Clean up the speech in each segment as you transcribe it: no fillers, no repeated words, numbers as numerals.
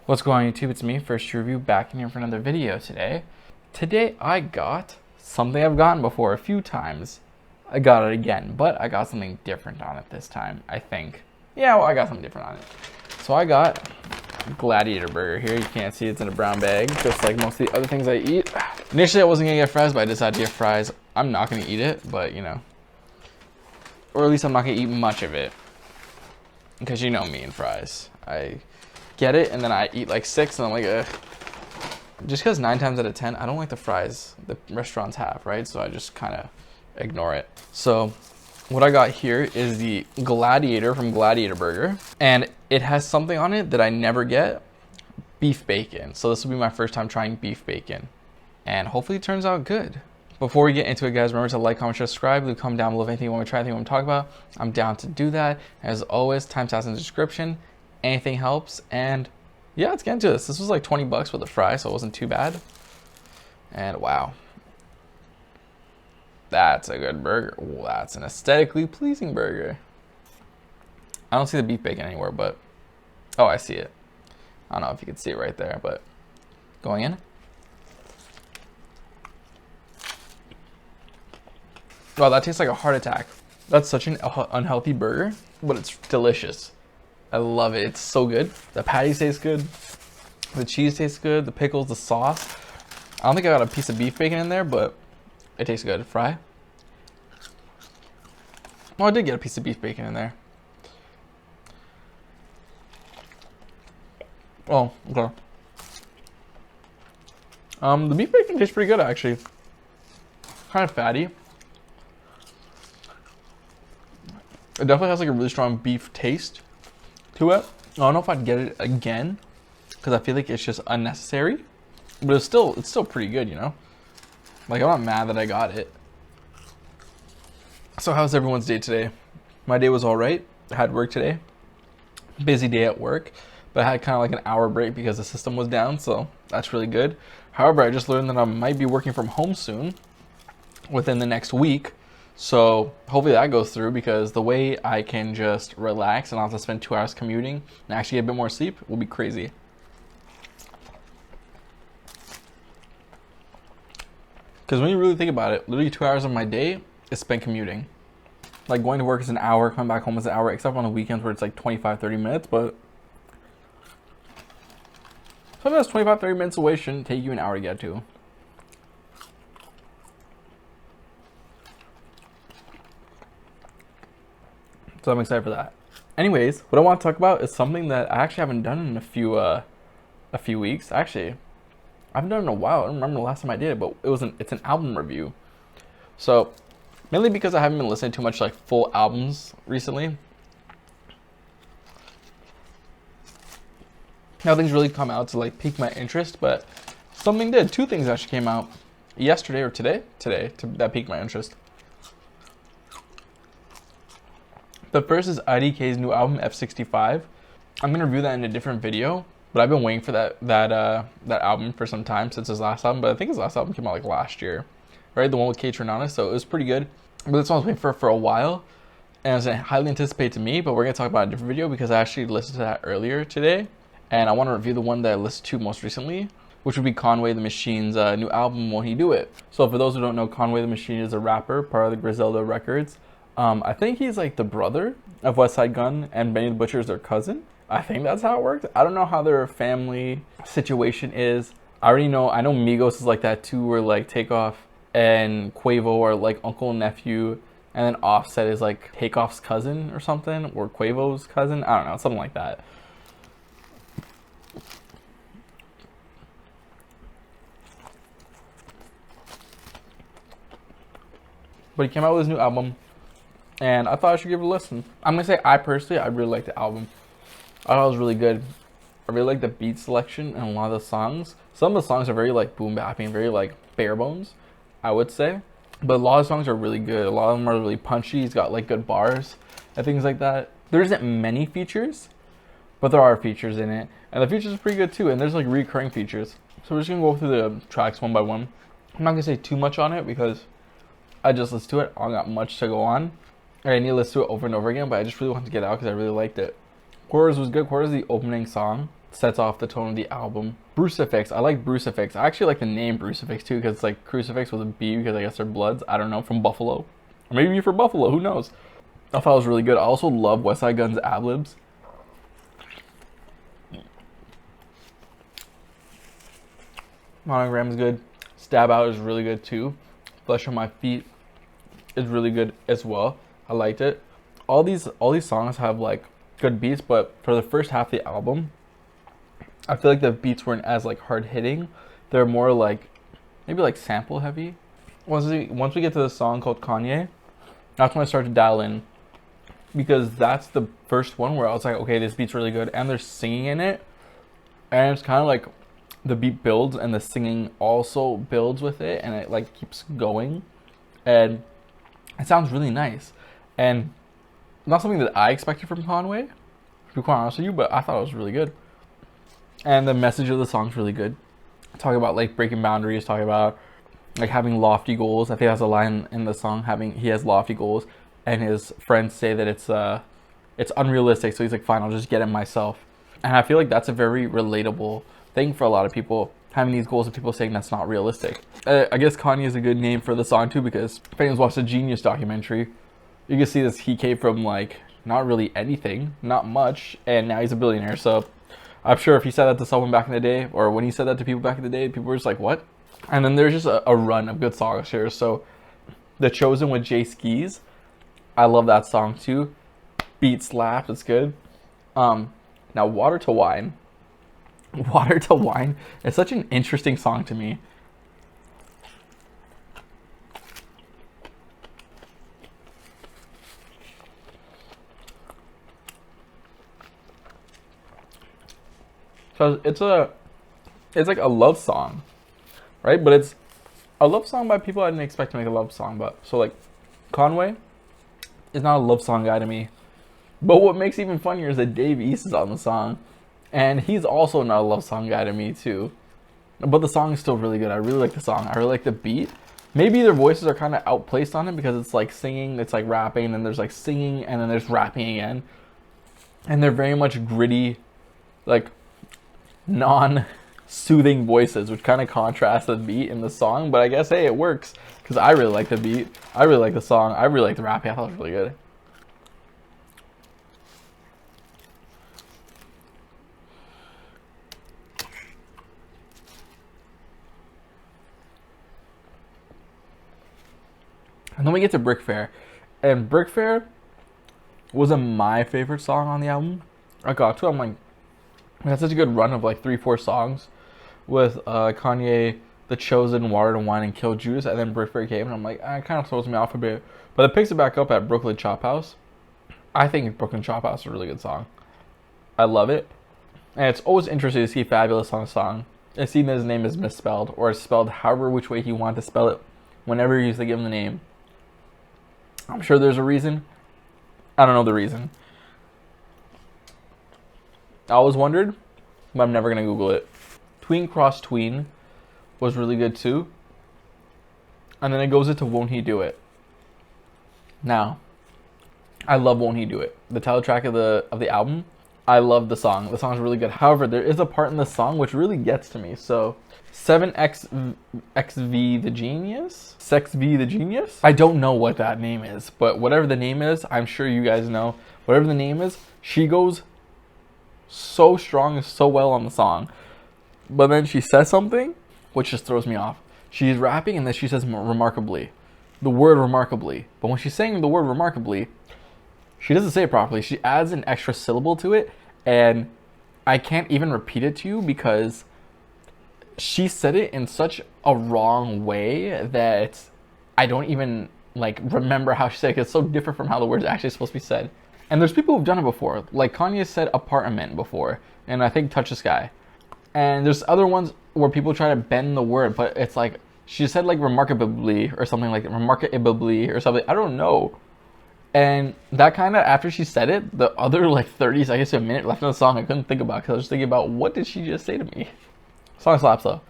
What's going on YouTube? It's me, First Review, back in here for another video today. Today I got something I've gotten before a few times. I got it again, but I got something different on it this time, I think. Yeah, well, I got something different on it. So I got Gladiator Burger here. You can't see it's in a brown bag, just like most of the other things I eat. Initially I wasn't gonna get fries, but I decided to get fries. I'm not gonna eat it, but you know. Or at least I'm not gonna eat much of it. Because you know me and fries. I get it and then I eat like 6 and I'm like, ugh. Just because 9 times out of 10 I don't like the fries the restaurants have, right? So I just kind of ignore it. So what I got here is the Gladiator from Gladiator Burger, and it has something on it that I never get: beef bacon. So this will be my first time trying beef bacon, and hopefully it turns out good. Before we get into it, guys, remember to like, comment, share, subscribe, leave a comment down below if anything you want to try, anything you want to talk about. I'm down to do that. As always, timestamps in the description. Anything helps. And yeah, let's get into this. This was like 20 bucks with a fry, so it wasn't too bad. And wow, that's a good burger. Ooh, that's an aesthetically pleasing burger. I don't see the beef bacon anywhere, but oh, I see it. I don't know if you can see it right there, but going in. Wow, that tastes like a heart attack. That's such an unhealthy burger, but it's delicious. I love it. It's so good. The patty tastes good. The cheese tastes good. The pickles, the sauce. I don't think I got a piece of beef bacon in there, but it tastes good. Fry. Oh, I did get a piece of beef bacon in there. Oh, okay. The beef bacon tastes pretty good, actually. Kind of fatty. It definitely has like a really strong beef taste to it. I don't know if I'd get it again because I feel like it's just unnecessary, but it's still pretty good, you know. Like, I'm not mad that I got it. So how's everyone's day today? My day was all right. I had work today. Busy day at work, but I had kind of like an hour break because the system was down, so that's really good. However, I just learned that I might be working from home soon, within the next week. So hopefully that goes through, because the way I can just relax and not have to spend 2 hours commuting and actually get a bit more sleep will be crazy. Because when you really think about it, literally 2 hours of my day is spent commuting. Like, going to work is an hour, coming back home is an hour, except on the weekends where it's like 25-30 minutes, but something that's 25-30 minutes away shouldn't take you an hour to get to. So I'm excited for that. Anyways, what I want to talk about is something that I actually haven't done in a few weeks. Actually, I haven't done it in a while. I don't remember the last time I did it, but it's an album review. So mainly because I haven't been listening to much like full albums recently. Nothing's really come out to like pique my interest, but something did. 2 things actually came out yesterday or today that piqued my interest. The first is IDK's new album, F65. I'm gonna review that in a different video, but I've been waiting for that album for some time, since his last album. But I think his last album came out like last year, right? The one with Kate Renata, so it was pretty good. But this one I was waiting for a while, and it was highly anticipated to me. But we're gonna talk about a different video because I actually listened to that earlier today, and I want to review the one that I listened to most recently, which would be Conway The Machine's new album, Won't He Do It. So for those who don't know, Conway The Machine is a rapper, part of the Griselda Records. I think he's like the brother of West Side Gun, and Benny the Butcher is their cousin. I think that's how it worked. I don't know how their family situation is. I know Migos is like that too, where like Takeoff and Quavo are like uncle and nephew, and then Offset is like Takeoff's cousin or something, or Quavo's cousin. I don't know, something like that. But he came out with his new album, and I thought I should give it a listen. I'm gonna say I really liked the album. I thought it was really good. I really like the beat selection and a lot of the songs. Some of the songs are very like boom bapping, very like bare bones, I would say. But a lot of songs are really good. A lot of them are really punchy. He's got like good bars and things like that. There isn't many features, but there are features in it. And the features are pretty good too. And there's like recurring features. So we're just gonna go through the tracks one by one. I'm not gonna say too much on it because I just listened to it. I don't got much to go on. I need to listen to it over and over again, but I just really wanted to get it out because I really liked it. Quarters was good. Quarters is the opening song. sets off the tone of the album. Brucifix, I like Brucifix. I actually like the name Brucifix too, because it's like crucifix with a B, because I guess they're Bloods. I don't know, from Buffalo. Or maybe from Buffalo, who knows? I thought it was really good. I also love West Side Gun's ad-libs. Monogram is good. Stab Out is really good too. Flesh on My Feet is really good as well. I liked it. All these songs have like good beats, but for the first half of the album, I feel like the beats weren't as like hard hitting. They're more like maybe like sample heavy. Once we get to the song called Kanye, that's when I start to dial in, because that's the first one where I was like, okay, this beat's really good, and they're singing in it, and it's kind of like the beat builds and the singing also builds with it, and it like keeps going, and it sounds really nice, and not something that I expected from Conway, to be quite honest with you, but I thought it was really good. And the message of the song's really good. Talk about like breaking boundaries, talk about like having lofty goals. I think that's a line in the song, he has lofty goals, and his friends say that it's unrealistic, so he's like, fine, I'll just get it myself. And I feel like that's a very relatable thing for a lot of people, having these goals and people saying that's not realistic. I guess Kanye is a good name for the song too, because if anyone's watched the Genius documentary, you can see this, he came from like not really anything, not much, and now he's a billionaire. So I'm sure if he said that to someone back in the day, or when he said that to people back in the day, people were just like, what? And then there's just a run of good songs here. So The Chosen with Jay Skis, I love that song too. Beat slap, it's good. Now Water to Wine. Water to Wine is such an interesting song to me. So it's like a love song, right? But it's a love song by people I didn't expect to make a love song. But so like Conway is not a love song guy to me. But what makes it even funnier is that Dave East is on the song, and he's also not a love song guy to me too. But the song is still really good. I really like the song. I really like the beat. Maybe their voices are kind of outplaced on it, because it's like singing, it's like rapping, and then there's like singing, and then there's rapping again. And they're very much gritty, like non-soothing voices, which kind of contrasts the beat in the song. But I guess, hey, it works, because I really like the beat. I really like the song. I really like the rapping. I thought it was really good. And then we get to Brick Fair. And Brick Fair wasn't my favorite song on the album. I got to it, I'm like, that's such a good run of like 3-4 songs with Kanye, The Chosen, Water to Wine, and Kill Judas. And then Brick Fair came, and I'm like, it kind of throws me off a bit. But it picks it back up at Brooklyn Chop House. I think Brooklyn Chop House is a really good song. I love it. And it's always interesting to see Fabulous on a song. And seeing that his name is misspelled, or spelled however which way he wanted to spell it whenever he used to give him the name. I'm sure there's a reason. I don't know the reason. I always wondered, but I'm never going to Google it. Tween Cross Tween was really good too. And then it goes into Won't He Do It. Now, I love Won't He Do It. The title track of the album, I love the song. The song's really good. However, there is a part in the song which really gets to me. So 7XV the Genius? Sex V the Genius? I don't know what that name is, but whatever the name is, I'm sure you guys know. Whatever the name is, she goes so strong and so well on the song. But then she says something which just throws me off. She's rapping, and then she says remarkably. The word remarkably. But when she's saying the word remarkably, she doesn't say it properly. She adds an extra syllable to it, and I can't even repeat it to you because she said it in such a wrong way that I don't even like remember how she said it, 'cause it's so different from how the words are actually supposed to be said. And there's people who've done it before. Like Kanye said apartment before, and I think Touch the Sky. And there's other ones where people try to bend the word, but it's like she said like remarkably or something, like remarkably or something. I don't know. And that kind of, after she said it, the other like 30 seconds to a minute left in the song I couldn't think about, because I was just thinking about what did she just say to me. Song slaps though.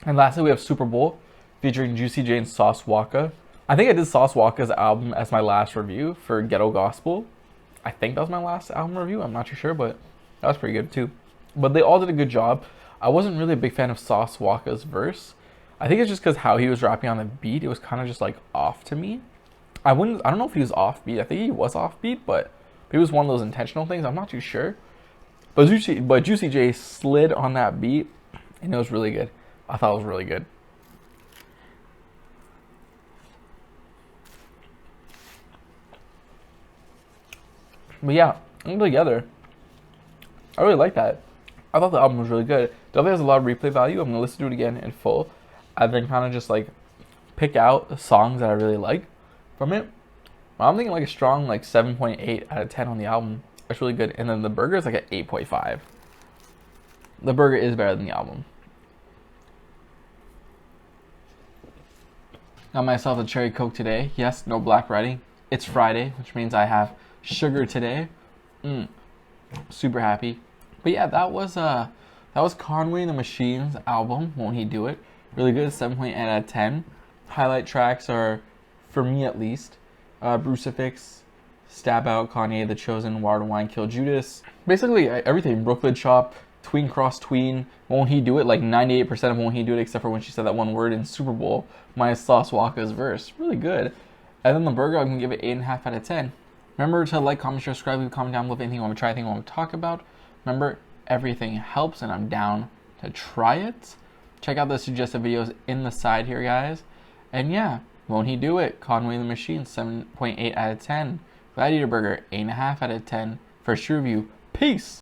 And lastly, we have Super Bowl featuring Juicy J and Sauce Walka. I think I did Sauce Walka's album as my last review for Ghetto Gospel. I think that was my last album review. I'm not too sure, but that was pretty good too. But they all did a good job. I wasn't really a big fan of Sauce Walka's verse. I think it's just because how he was rapping on the beat, it was kind of just like off to me. I don't know if he was offbeat. I think he was offbeat, but it was one of those intentional things. I'm not too sure. But Juicy J slid on that beat, and it was really good. I thought it was really good. But yeah, together, I really like that. I thought the album was really good. Definitely has a lot of replay value. I'm gonna listen to it again in full, and then kind of just like pick out the songs that I really like from it. I'm thinking like a strong like 7.8 out of 10 on the album. That's really good. And then the burger is like an 8.5. The burger is better than the album. Got myself a cherry Coke today. Yes, no black writing. It's Friday, which means I have sugar today. Super happy. But yeah, that was Conway The Machine's album, Won't He Do It? Really good, 7.8 out of 10. Highlight tracks are, for me at least, Brucifix, Stab Out, Kanye, The Chosen, Water Wine, Kill Judas. Basically everything. Brooklyn Chop, Tween Cross Tween, Won't He Do It? Like 98% of Won't He Do It, except for when she said that one word in Super Bowl, minus Sauce Walka's verse. Really good. And then the burger, I'm going to give it 8.5 out of 10. Remember to like, comment, share, subscribe, leave a comment down below if anything you want to try, anything you want to talk about. Remember, everything helps, and I'm down to try it. Check out the suggested videos in the side here, guys. And yeah, Won't He Do It? Conway The Machine, 7.8 out of 10. Gladiator Burger, 8.5 out of 10. First review. Peace!